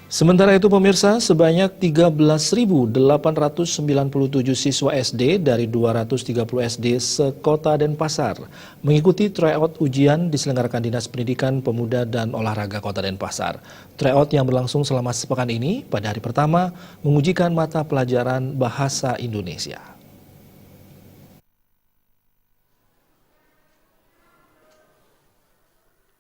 Sementara itu pemirsa, sebanyak 13.897 siswa SD dari 230 SD sekota Denpasar mengikuti tryout ujian diselenggarakan Dinas Pendidikan Pemuda dan Olahraga Kota Denpasar. Tryout yang berlangsung selama sepekan ini pada hari pertama mengujikan mata pelajaran Bahasa Indonesia.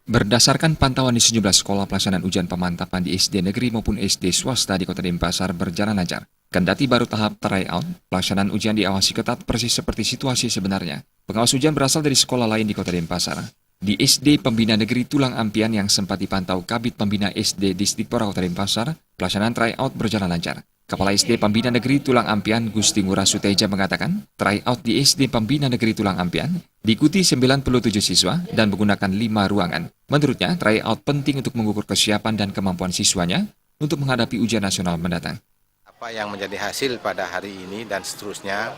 Berdasarkan pantauan di sejumlah sekolah, pelaksanaan ujian pemantapan di SD negeri maupun SD swasta di Kota Denpasar berjalan lancar. Kendati baru tahap tryout, pelaksanaan ujian diawasi ketat persis seperti situasi sebenarnya. Pengawas ujian berasal dari sekolah lain di Kota Denpasar. Di SD Pembina Negeri Tulang Ampian yang sempat dipantau Kabid Pembina SD Disdikpora Kota Denpasar, pelaksanaan tryout berjalan lancar. Kepala SD Pembina Negeri Tulang Ampian Gusti Ngurah Suteja mengatakan, tryout di SD Pembina Negeri Tulang Ampian diikuti 97 siswa dan menggunakan 5 ruangan. Menurutnya, tryout penting untuk mengukur kesiapan dan kemampuan siswanya untuk menghadapi ujian nasional mendatang. Apa yang menjadi hasil pada hari ini dan seterusnya,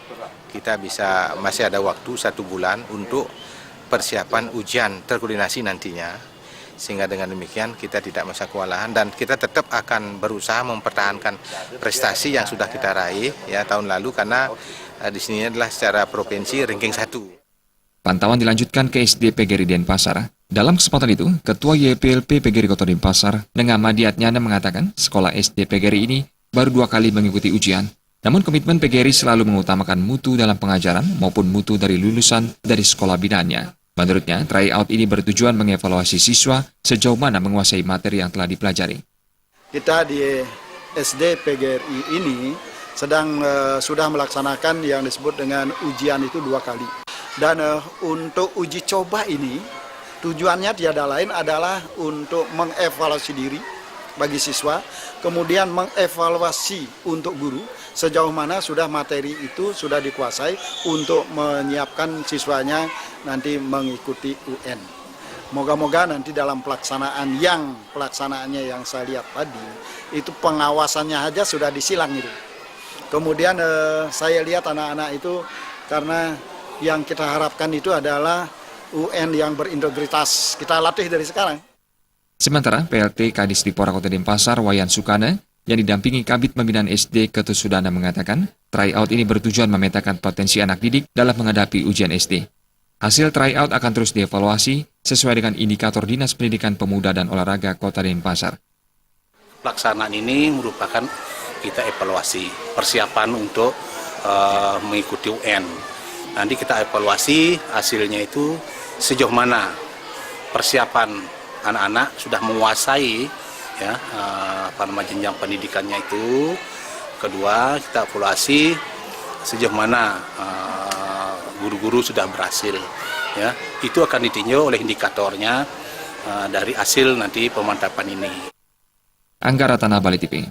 kita masih ada waktu 1 bulan untuk persiapan ujian terkoordinasi nantinya. Sehingga dengan demikian kita tidak masa kewalahan dan kita tetap akan berusaha mempertahankan prestasi yang sudah kita raih ya tahun lalu, karena di sini adalah secara provinsi ranking 1. Pantauan dilanjutkan ke SD PGRI Denpasar. Dalam kesempatan itu, Ketua YPLP PGRI Kota Denpasar, Nengah Madiatnyana mengatakan sekolah SD PGRI ini baru 2 kali mengikuti ujian. Namun komitmen PGRI selalu mengutamakan mutu dalam pengajaran maupun mutu dari lulusan dari sekolah binaannya. Menurutnya, tryout ini bertujuan mengevaluasi siswa sejauh mana menguasai materi yang telah dipelajari. Kita di SD PGRI ini sudah melaksanakan yang disebut dengan ujian itu 2 kali. Dan untuk uji coba ini, tujuannya tiada lain adalah untuk mengevaluasi diri bagi siswa, kemudian mengevaluasi untuk guru sejauh mana sudah materi itu sudah dikuasai untuk menyiapkan siswanya nanti mengikuti UN. Moga-moga nanti dalam pelaksanaannya yang saya lihat tadi, itu pengawasannya aja sudah disilang itu. Kemudian saya lihat anak-anak itu, karena yang kita harapkan itu adalah UN yang berintegritas. Kita latih dari sekarang. Sementara PLT Kadisdikpora Kota Denpasar Wayan Sukana yang didampingi Kabid Pembinaan SD Ketusudana mengatakan, tryout ini bertujuan memetakan potensi anak didik dalam menghadapi ujian SD. Hasil tryout akan terus dievaluasi sesuai dengan indikator Dinas Pendidikan Pemuda dan Olahraga Kota Denpasar. Pelaksanaan ini merupakan kita evaluasi persiapan untuk mengikuti UN. Nanti kita evaluasi hasilnya itu sejauh mana persiapan anak-anak sudah menguasai ya jenjang pendidikannya itu. Kedua, kita evaluasi sejauh mana guru-guru sudah berhasil ya. Itu akan ditinjau oleh indikatornya dari hasil nanti pemantapan ini. Anggara Tanah Bali TV.